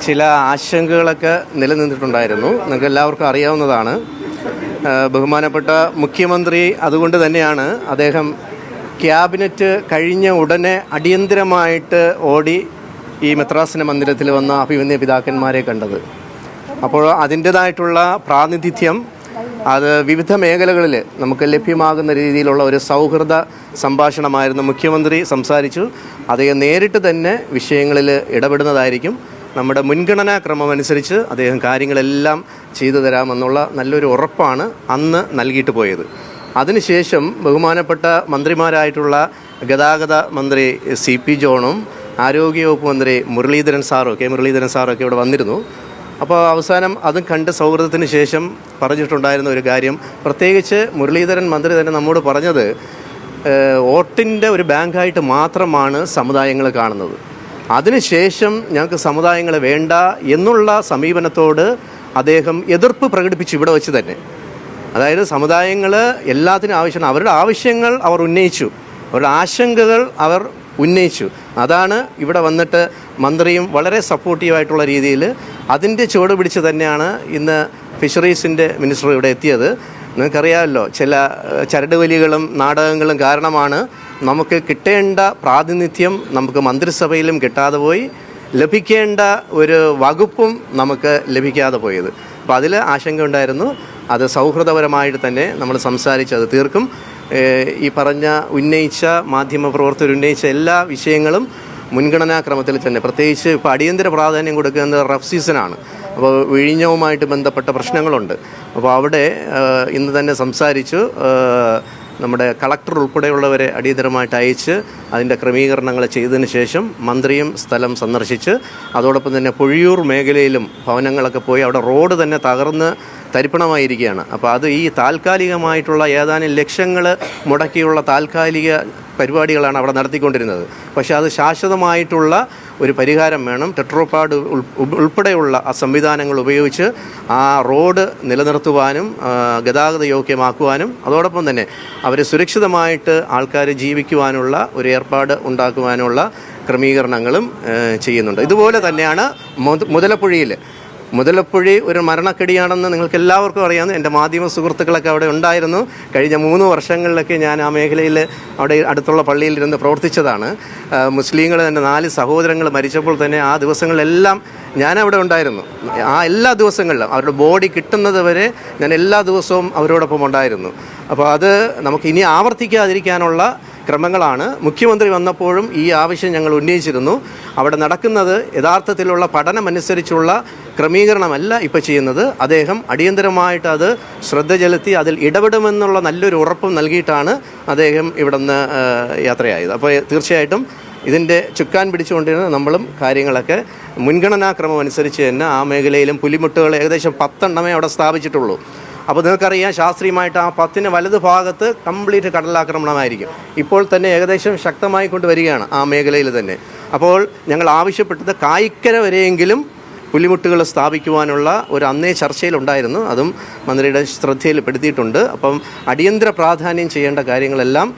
ചില ആശങ്കകളൊക്കെ നിലനിന്നിട്ടുണ്ടായിരുന്നു. നിങ്ങൾക്ക് എല്ലാവർക്കും അറിയാവുന്നതാണ്. ബഹുമാനപ്പെട്ട മുഖ്യമന്ത്രി അതുകൊണ്ട് തന്നെയാണ് അദ്ദേഹം ക്യാബിനറ്റ് കഴിഞ്ഞ ഉടനെ അടിയന്തരമായിട്ട് ഓടി ഈ മെത്രാസന മന്ദിരത്തിൽ വന്ന അഭിമന്യ പിതാക്കന്മാരെ കണ്ടത്. അപ്പോൾ അതിൻ്റേതായിട്ടുള്ള പ്രാതിനിധ്യം അത് വിവിധ മേഖലകളിൽ നമുക്ക് ലഭ്യമാകുന്ന രീതിയിലുള്ള ഒരു സൗഹൃദ സംഭാഷണമായിരുന്നു. മുഖ്യമന്ത്രി സംസാരിച്ചു. അദ്ദേഹം നേരിട്ട് തന്നെ വിഷയങ്ങളിൽ ഇടപെടുന്നതായിരിക്കും. നമ്മുടെ മുൻഗണനാ ക്രമമനുസരിച്ച് അദ്ദേഹം കാര്യങ്ങളെല്ലാം ചെയ്തു തരാമെന്നുള്ള നല്ലൊരു ഉറപ്പാണ് അന്ന് നൽകിയിട്ട് പോയത്. അതിനുശേഷം ബഹുമാനപ്പെട്ട മന്ത്രിമാരായിട്ടുള്ള ഗതാഗത മന്ത്രി CP ജോണും ആരോഗ്യവകുപ്പ് മന്ത്രി കെ മുരളീധരൻ സാറൊക്കെ ഇവിടെ വന്നിരുന്നു. അപ്പോൾ അവസാനം അതും കണ്ട് സൗഹൃദത്തിന് ശേഷം പറഞ്ഞിട്ടുണ്ടായിരുന്ന ഒരു കാര്യം, പ്രത്യേകിച്ച് മുരളീധരൻ മന്ത്രി തന്നെ നമ്മോട് പറഞ്ഞത്, വോട്ടിൻ്റെ ഒരു ബാങ്കായിട്ട് മാത്രമാണ് സമുദായങ്ങൾ കാണുന്നത്. അതിനുശേഷം ഞങ്ങൾക്ക് സമുദായങ്ങൾ വേണ്ട എന്നുള്ള സമീപനത്തോട് അദ്ദേഹം എതിർപ്പ് പ്രകടിപ്പിച്ചു ഇവിടെ വെച്ച് തന്നെ. അതായത് സമുദായങ്ങൾ എല്ലാത്തിനും ആവശ്യമാണ്, അവരുടെ ആവശ്യങ്ങൾ അവർ ഉന്നയിച്ചു, അവരുടെ ആശങ്കകൾ അവർ ഉന്നയിച്ചു. അതാണ് ഇവിടെ വന്നിട്ട് മന്ത്രിയും വളരെ സപ്പോർട്ടീവായിട്ടുള്ള രീതിയിൽ അതിൻ്റെ ചുവട് പിടിച്ച് തന്നെയാണ് ഇന്ന് ഫിഷറീസിൻ്റെ മിനിസ്റ്റർ ഇവിടെ എത്തിയത്. നിങ്ങൾക്കറിയാമല്ലോ, ചില ചരടുവലികളും നാടകങ്ങളും കാരണമാണ് നമുക്ക് കിട്ടേണ്ട പ്രാതിനിധ്യം നമുക്ക് മന്ത്രിസഭയിലും കിട്ടാതെ പോയി, ലഭിക്കേണ്ട ഒരു വകുപ്പും നമുക്ക് ലഭിക്കാതെ പോയത്. അപ്പോൾ അതിൽ ആശങ്ക ഉണ്ടായിരുന്നു. അത് സൗഹൃദപരമായിട്ട് തന്നെ നമ്മൾ സംസാരിച്ച് അത് തീർക്കും. ഈ പറഞ്ഞ മാധ്യമപ്രവർത്തകർ ഉന്നയിച്ച എല്ലാ വിഷയങ്ങളും മുൻഗണനാക്രമത്തിൽ തന്നെ, പ്രത്യേകിച്ച് ഇപ്പോൾ അടിയന്തര പ്രാധാന്യം കൊടുക്കുന്നത് റഫ് സീസണാണ്. അപ്പോൾ വിഴിഞ്ഞവുമായിട്ട് ബന്ധപ്പെട്ട പ്രശ്നങ്ങളുണ്ട്. അപ്പോൾ അവിടെ ഇന്ന് തന്നെ സംസാരിച്ചു. നമ്മുടെ കളക്ടർ ഉൾപ്പെടെയുള്ളവരെ അടിയന്തരമായിട്ട് അയച്ച് അതിൻ്റെ ക്രമീകരണങ്ങൾ ചെയ്തതിന് ശേഷം മന്ത്രിയും സ്ഥലം സന്ദർശിച്ച്, അതോടൊപ്പം തന്നെ പൊഴിയൂർ മേഖലയിലും ഭവനങ്ങളൊക്കെ പോയി അവിടെ റോഡ് തന്നെ തകർന്ന് തരിപ്പണമായിരിക്കുകയാണ്. അപ്പോൾ അത് ഈ താൽക്കാലികമായിട്ടുള്ള ഏതാനും ലക്ഷങ്ങൾ മുടക്കിയുള്ള താൽക്കാലിക പരിപാടികളാണ് അവിടെ നടത്തിക്കൊണ്ടിരുന്നത്. പക്ഷേ അത് ശാശ്വതമായിട്ടുള്ള ഒരു പരിഹാരം വേണം. ടെട്രോപാഡ് ഉൾപ്പെടെയുള്ള ആ സംവിധാനങ്ങൾ ഉപയോഗിച്ച് ആ റോഡ് നിലനിർത്തുവാനും ഗതാഗത യോഗ്യമാക്കുവാനും അതോടൊപ്പം തന്നെ അവരെ സുരക്ഷിതമായിട്ട് ആൾക്കാർ ജീവിക്കുവാനുള്ള ഒരു ഏർപ്പാട് ഉണ്ടാക്കുവാനുള്ള ക്രമീകരണങ്ങളും ചെയ്യുന്നുണ്ട്. ഇതുപോലെ തന്നെയാണ് മുതലപ്പുഴി ഒരു മരണക്കെടിയാണെന്ന് നിങ്ങൾക്ക് എല്ലാവർക്കും അറിയാവുന്ന എൻ്റെ മാധ്യമ സുഹൃത്തുക്കളൊക്കെ അവിടെ ഉണ്ടായിരുന്നു. കഴിഞ്ഞ 3 വർഷങ്ങളിലൊക്കെ ഞാൻ ആ മേഖലയിൽ അവിടെ അടുത്തുള്ള പള്ളിയിലിരുന്ന് പ്രവർത്തിച്ചതാണ്. മുസ്ലിങ്ങൾ തന്നെ 4 സഹോദരങ്ങൾ മരിച്ചപ്പോൾ തന്നെ ആ ദിവസങ്ങളിലെല്ലാം ഞാനവിടെ ഉണ്ടായിരുന്നു. ആ എല്ലാ ദിവസങ്ങളിലും അവരുടെ ബോഡി കിട്ടുന്നത് വരെ ഞാൻ എല്ലാ ദിവസവും അവരോടൊപ്പം ഉണ്ടായിരുന്നു. അപ്പോൾ അത് നമുക്ക് ഇനി ആവർത്തിക്കാതിരിക്കാനുള്ള ക്രമങ്ങളാണ്. മുഖ്യമന്ത്രി വന്നപ്പോഴും ഈ ആവശ്യം ഞങ്ങൾ ഉന്നയിച്ചിരുന്നു. അവിടെ നടക്കുന്നത് യഥാർത്ഥത്തിലുള്ള പഠനമനുസരിച്ചുള്ള ക്രമീകരണമല്ല ഇപ്പോൾ ചെയ്യുന്നത്. അദ്ദേഹം അടിയന്തരമായിട്ട് അത് ശ്രദ്ധ ചെലുത്തി അതിൽ ഇടപെടുമെന്നുള്ള നല്ലൊരു ഉറപ്പും നൽകിയിട്ടാണ് അദ്ദേഹം ഇവിടെ നിന്ന് യാത്രയായത്. അപ്പോൾ തീർച്ചയായിട്ടും ഇതിൻ്റെ ചുക്കാൻ പിടിച്ചുകൊണ്ടിരുന്ന നമ്മളും കാര്യങ്ങളൊക്കെ മുൻഗണനാക്രമം അനുസരിച്ച് തന്നെ ആ മേഖലയിലും പുലിമുട്ടുകൾ ഏകദേശം 10 എണ്ണമേ അവിടെ സ്ഥാപിച്ചിട്ടുള്ളൂ. അപ്പോൾ നിങ്ങൾക്കറിയാം, ശാസ്ത്രീയമായിട്ട് ആ 10 വലത് ഭാഗത്ത് കംപ്ലീറ്റ് കടലാക്രമണമായിരിക്കും. ഇപ്പോൾ തന്നെ ഏകദേശം ശക്തമായി കൊണ്ടുവരികയാണ് ആ മേഖലയിൽ തന്നെ. അപ്പോൾ ഞങ്ങൾ ആവശ്യപ്പെട്ടത് കായിക്കര വരെയെങ്കിലും പുലിമുട്ടുകൾ സ്ഥാപിക്കുവാനുള്ള ഒരു അന്നേ ചർച്ചയിലുണ്ടായിരുന്നു. അതും മന്ത്രിയുടെ ശ്രദ്ധയിൽപ്പെടുത്തിയിട്ടുണ്ട്. അപ്പം അടിയന്തര പ്രാധാന്യം ചെയ്യേണ്ട കാര്യങ്ങളെല്ലാം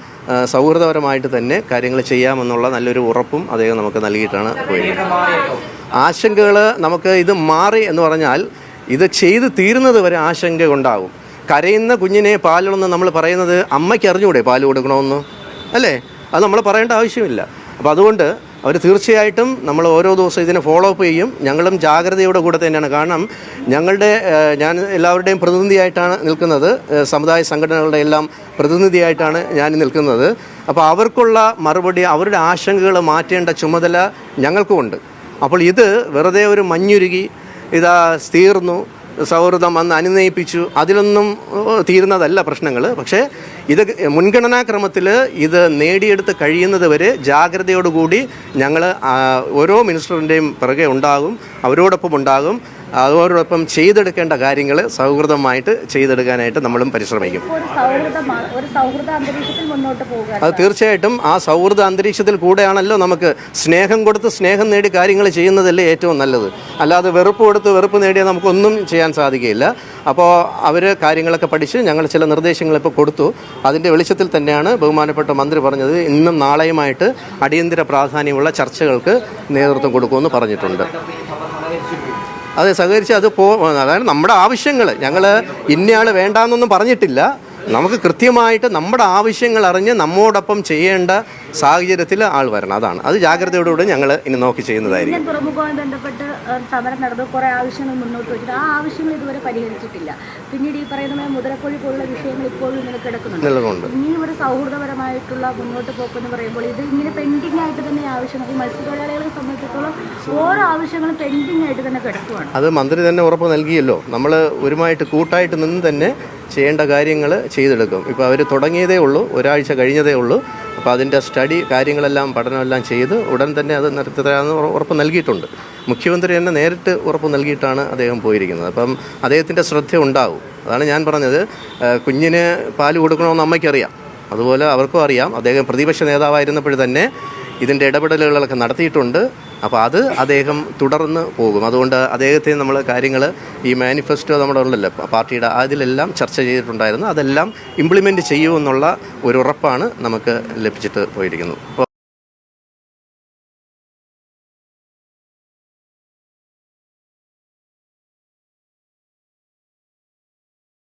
സൗഹൃദപരമായിട്ട് തന്നെ കാര്യങ്ങൾ ചെയ്യാമെന്നുള്ള നല്ലൊരു ഉറപ്പും അദ്ദേഹം നമുക്ക് നൽകിയിട്ടാണ് പോയത്. ആശങ്കകൾ നമുക്ക് ഇത് മാറി എന്ന് പറഞ്ഞാൽ ഇത് ചെയ്ത് തീരുന്നത് വരെ ആശങ്ക ഉണ്ടാകും. കരയുന്ന കുഞ്ഞിനെ പാലുണ്ടെന്ന് നമ്മൾ പറയുന്നത് അമ്മയ്ക്ക് അറിഞ്ഞൂടെ പാല് കൊടുക്കണമെന്ന്, അല്ലേ? അത് നമ്മൾ പറയേണ്ട ആവശ്യമില്ല. അപ്പോൾ അതുകൊണ്ട് അവർ തീർച്ചയായിട്ടും നമ്മൾ ഓരോ ദിവസവും ഇതിനെ ഫോളോ അപ്പ് ചെയ്യും. ഞങ്ങളും ജാഗ്രതയോടെ കൂടെ തന്നെയാണ്. കാരണം ഞാൻ എല്ലാവരുടെയും പ്രതിനിധിയായിട്ടാണ് നിൽക്കുന്നത്, സമുദായ സംഘടനകളുടെ എല്ലാം പ്രതിനിധിയായിട്ടാണ് ഞാൻ നിൽക്കുന്നത്. അപ്പോൾ അവർക്കുള്ള മറുപടി, അവരുടെ ആശങ്കകൾ മാറ്റേണ്ട ചുമതല ഞങ്ങൾക്കുമുണ്ട്. അപ്പോൾ ഇത് വെറുതെ ഒരു മഞ്ഞുരുകി ഇതാ തീർന്നു, സൗഹൃദം അന്ന് അനുനയിപ്പിച്ചു, അതിലൊന്നും തീരുന്നതല്ല പ്രശ്നങ്ങൾ. പക്ഷേ ഇത് മുൻഗണനാക്രമത്തിൽ ഇത് നേടിയെടുത്ത് കഴിയുന്നത് വരെ ജാഗ്രതയോടുകൂടി ഞങ്ങൾ ഓരോ മിനിസ്റ്ററിൻ്റെയും പിറകെ ഉണ്ടാകും, അവരോടൊപ്പം ഉണ്ടാകും. അതോടൊപ്പം ചെയ്തെടുക്കേണ്ട കാര്യങ്ങൾ സൗഹൃദമായിട്ട് ചെയ്തെടുക്കാനായിട്ട് നമ്മളും പരിശ്രമിക്കും. അത് തീർച്ചയായിട്ടും ആ സൗഹൃദ അന്തരീക്ഷത്തിൽ കൂടെയാണല്ലോ നമുക്ക് സ്നേഹം കൊടുത്ത് സ്നേഹം നേടി കാര്യങ്ങൾ ചെയ്യുന്നതല്ലേ ഏറ്റവും നല്ലത്. അല്ലാതെ വെറുപ്പ് കൊടുത്ത് വെറുപ്പ് നേടിയാൽ നമുക്കൊന്നും ചെയ്യാൻ സാധിക്കുകയില്ല. അപ്പോൾ അവർ കാര്യങ്ങളൊക്കെ പഠിച്ച് ഞങ്ങൾ ചില നിർദ്ദേശങ്ങൾ ഇപ്പോൾ കൊടുത്തു. അതിൻ്റെ വെളിച്ചത്തിൽ തന്നെയാണ് ബഹുമാനപ്പെട്ട മന്ത്രി പറഞ്ഞത് ഇന്നും നാളെയുമായിട്ട് അടിയന്തര പ്രാധാന്യമുള്ള ചർച്ചകൾക്ക് നേതൃത്വം കൊടുക്കുമെന്ന് പറഞ്ഞിട്ടുണ്ട്. അതെ, സഹകരിച്ച് അത് അതായത് നമ്മുടെ ആവശ്യങ്ങൾ ഞങ്ങൾ ഇന്നയാൾ വേണ്ടാന്നൊന്നും പറഞ്ഞിട്ടില്ല. നമുക്ക് കൃത്യമായിട്ട് നമ്മുടെ ആവശ്യങ്ങൾ അറിഞ്ഞ് നമ്മോടൊപ്പം ചെയ്യേണ്ട സാഹചര്യത്തിൽ ആൾ വരണം. അതാണ്, അത് ജാഗ്രതയോടുകൂടി ഞങ്ങൾ ഇനി നോക്കി ചെയ്യുന്നതായിരിക്കും. തുറമുഖവുമായി ബന്ധപ്പെട്ട് സമരം നടന്നു, കുറേ ആവശ്യങ്ങൾ മുന്നോട്ട് വെച്ചിട്ട് ആ ആവശ്യങ്ങൾ ഇതുവരെ പരിഹരിച്ചിട്ടില്ല. പിന്നീട് ഈ പറയുന്ന മുതലക്കൊഴി പോലുള്ള വിഷയങ്ങൾ ഇപ്പോഴും ഇങ്ങനെ കിടക്കുന്നുണ്ട്. ഇനിയും ഒരു സൗഹൃദപരമായിട്ടുള്ള മുന്നോട്ട് പോക്കെന്ന് പറയുമ്പോൾ ഇത് ഇങ്ങനെ പെൻഡിങ് ആയിട്ട് തന്നെ ആവശ്യങ്ങൾ, ഈ മത്സ്യത്തൊഴിലാളികളെ സംബന്ധിച്ചിടത്തോളം ഓരോ ആവശ്യങ്ങളും പെൻഡിങ് ആയിട്ട് തന്നെ കിടക്കുകയാണ്. അത് മന്ത്രി തന്നെ ഉറപ്പ് നൽകിയല്ലോ. നമ്മൾ ഒരുമായിട്ട് കൂട്ടായിട്ട് നിന്ന് തന്നെ ചെയ്യേണ്ട കാര്യങ്ങൾ ചെയ്തെടുക്കും. ഇപ്പോൾ അവർ തുടങ്ങിയതേ ഉള്ളൂ, ഒരാഴ്ച കഴിഞ്ഞതേ ഉള്ളൂ. അപ്പോൾ അതിൻ്റെ സ്റ്റഡി കാര്യങ്ങളെല്ലാം പഠനമെല്ലാം ചെയ്ത് ഉടൻ തന്നെ അത് നടത്തിത്തരാമെന്ന് ഉറപ്പ് നൽകിയിട്ടുണ്ട്. മുഖ്യമന്ത്രി തന്നെ നേരിട്ട് ഉറപ്പ് നൽകിയിട്ടാണ് അദ്ദേഹം പോയിരിക്കുന്നത്. അപ്പം അദ്ദേഹത്തിൻ്റെ ശ്രദ്ധ ഉണ്ടാവും. അതാണ് ഞാൻ പറഞ്ഞത്, കുഞ്ഞിന് പാല് കൊടുക്കണമെന്ന് അമ്മയ്ക്കറിയാം, അതുപോലെ അവർക്കും അറിയാം. അദ്ദേഹം പ്രതിപക്ഷ നേതാവായിരുന്നപ്പോൾ തന്നെ ഇതിൻ്റെ ഇടപെടലുകളൊക്കെ നടത്തിയിട്ടുണ്ട്. അപ്പോൾ അത് അദ്ദേഹം തുടർന്ന് പോകും. അതുകൊണ്ട് അദ്ദേഹത്തെ നമ്മൾ കാര്യങ്ങൾ ഈ മാനിഫെസ്റ്റോ നമ്മുടെ ഉണ്ടല്ലോ പാർട്ടിയുടെ, അതിലെല്ലാം ചർച്ച ചെയ്തിട്ടുണ്ടായിരുന്നു. അതെല്ലാം ഇംപ്ലിമെൻറ്റ് ചെയ്യുമെന്നുള്ള ഒരു ഉറപ്പാണ് നമുക്ക് ലഭിച്ചിട്ട് പോയിരിക്കുന്നത്. അപ്പോൾ